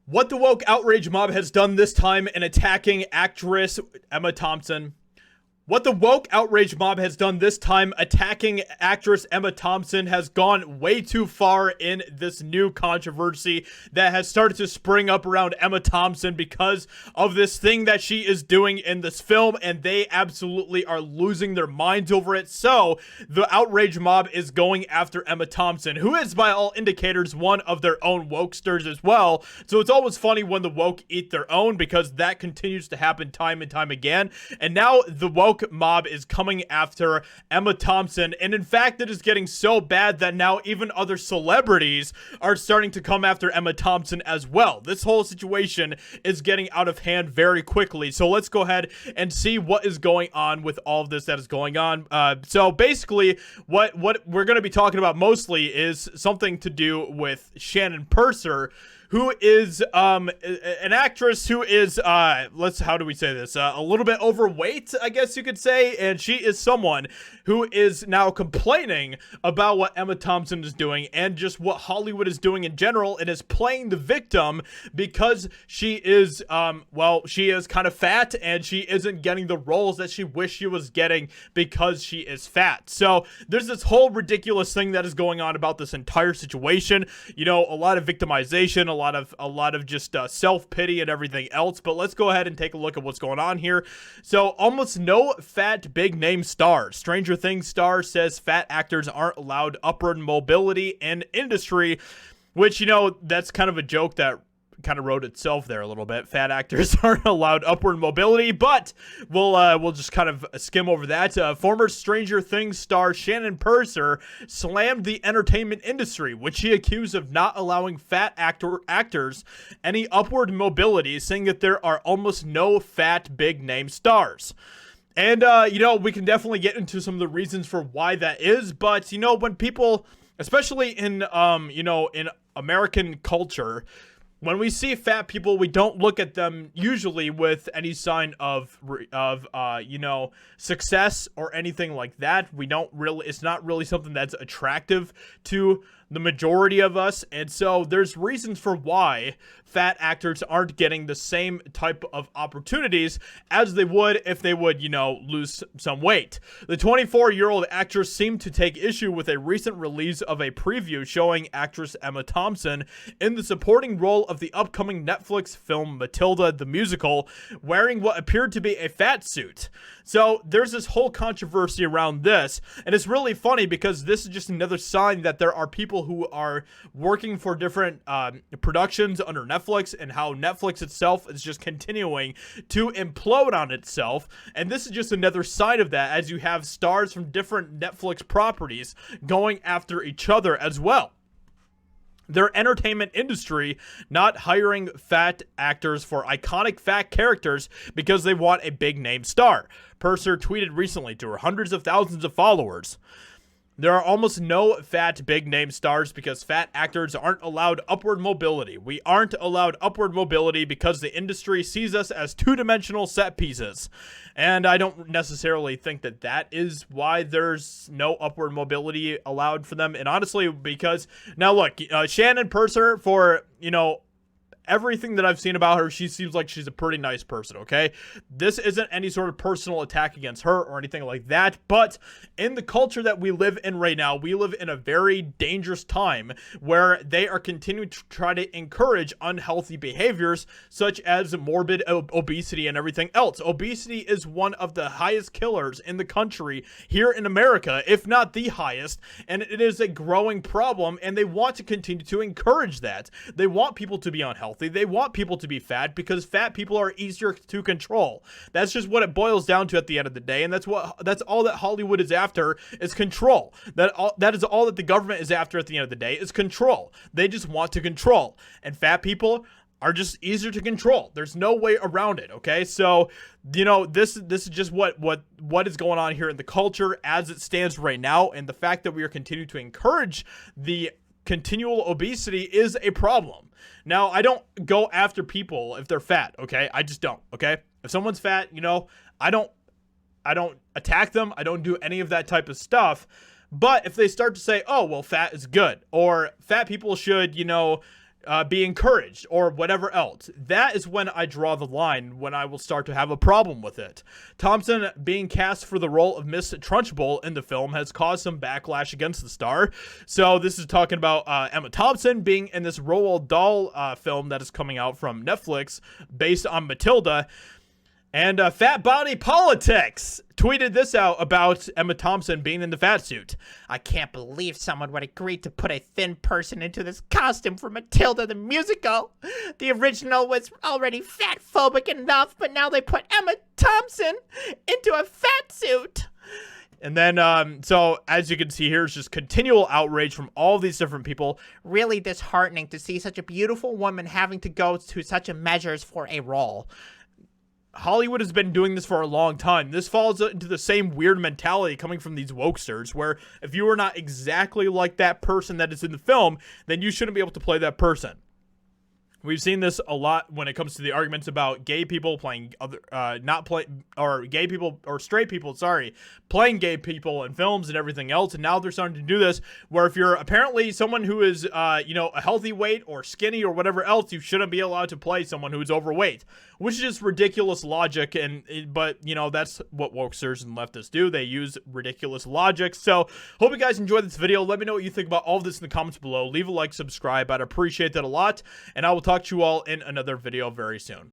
What the woke outrage mob has done this time in attacking actress Emma Thompson. What the woke outrage mob has done this time attacking actress Emma Thompson has gone way too far in this new controversy that has started to spring up around Emma Thompson because of this thing that she is doing in this film, and they absolutely are losing their minds over it. So the outrage mob is going after Emma Thompson, who is by all indicators one of their own wokesters as well. So it's always funny when the woke eat their own, because that continues to happen time and time again. And now the woke mob is coming after Emma Thompson, and in fact it is getting so bad that now even other celebrities are starting to come after Emma Thompson as well. This whole situation is getting out of hand very quickly, so let's go ahead and see what is going on with all of this that is going on. So basically what we're going to be talking about mostly is something to do with Shannon Purser, who is an actress who is how do we say this, a little bit overweight, I guess you could say, and she is someone who is now complaining about what Emma Thompson is doing and just what Hollywood is doing in general, and is playing the victim because she is she is kind of fat and she isn't getting the roles that she wished she was getting because she is fat. So there's this whole ridiculous thing that is going on about this entire situation. You know, a lot of victimization, a lot of just self-pity and everything else. But let's go ahead and take a look at what's going on here. So almost no fat big name stars. Stranger Things star says fat actors aren't allowed upward mobility in industry, which, you know, that's kind of a joke that kind of wrote itself there a little bit. Fat actors aren't allowed upward mobility, but we'll just kind of skim over that. Former Stranger Things star Shannon Purser slammed the entertainment industry, which she accused of not allowing fat actors any upward mobility, saying that there are almost no fat big name stars. And you know, we can definitely get into some of the reasons for why that is, but you know, when people, especially in you know, in American culture, when we see fat people, we don't look at them usually with any sign of you know, success or anything like that. We don't really, it's not really something that's attractive to the majority of us. And so there's reasons for why fat actors aren't getting the same type of opportunities as they would if they would, you know, lose some weight. The 24-year-old actress seemed to take issue with a recent release of a preview showing actress Emma Thompson in the supporting role of the upcoming Netflix film Matilda the Musical, wearing what appeared to be a fat suit. So there's this whole controversy around this, and it's really funny because this is just another sign that there are people who are working for different productions under Netflix, and how Netflix itself is just continuing to implode on itself. And this is just another side of that, as you have stars from different Netflix properties going after each other as well. Their entertainment industry not hiring fat actors for iconic fat characters because they want a big name star. Purser tweeted recently to her hundreds of thousands of followers. There are almost no fat big name stars because fat actors aren't allowed upward mobility. We aren't allowed upward mobility because the industry sees us as two-dimensional set pieces. And I don't necessarily think that that is why there's no upward mobility allowed for them. And honestly, because now look, Shannon Purser, for, you know, everything that I've seen about her, she seems like she's a pretty nice person, okay? This isn't any sort of personal attack against her or anything like that, but in the culture that we live in right now, we live in a very dangerous time where they are continuing to try to encourage unhealthy behaviors such as morbid obesity and everything else. Obesity is one of the highest killers in the country here in America, if not the highest, and it is a growing problem, and they want to continue to encourage that. They want people to be unhealthy. They want people to be fat because fat people are easier to control. That's just what it boils down to at the end of the day, and that's all that Hollywood is after, is control. That is all that the government is after at the end of the day, is control. They just want to control, and fat people are just easier to control. There's no way around it, okay? So, you know, this is just what is going on here in the culture as it stands right now, and the fact that we are continuing to encourage the continual obesity is a problem. Now, I don't go after people if they're fat, okay? I just don't, okay? If someone's fat, you know, I don't attack them. I don't do any of that type of stuff. But if they start to say, oh, well, fat is good, or fat people should, you know, be encouraged or whatever else. That is when I draw the line, when I will start to have a problem with it. Thompson being cast for the role of Miss Trunchbull in the film has caused some backlash against the star. So this is talking about Emma Thompson being in this Roald Dahl film that is coming out from Netflix based on Matilda. And Fat Body Politics tweeted this out about Emma Thompson being in the fat suit. I can't believe someone would agree to put a thin person into this costume for Matilda the musical. The original was already fat-phobic enough, but now they put Emma Thompson into a fat suit. And then, so as you can see here, it's just continual outrage from all these different people. Really disheartening to see such a beautiful woman having to go to such a measures for a role. Hollywood has been doing this for a long time. This falls into the same weird mentality coming from these wokesters, where if you are not exactly like that person that is in the film, then you shouldn't be able to play that person. We've seen this a lot when it comes to the arguments about gay people playing other, gay people or straight people, playing gay people in films and everything else. And now they're starting to do this where if you're apparently someone who is, a healthy weight or skinny or whatever else, you shouldn't be allowed to play someone who is overweight, which is just ridiculous logic. But that's what wokesters and leftists do. They use ridiculous logic. So hope you guys enjoyed this video. Let me know what you think about all of this in the comments below. Leave a like, subscribe. I'd appreciate that a lot. And I will talk to you all in another video very soon.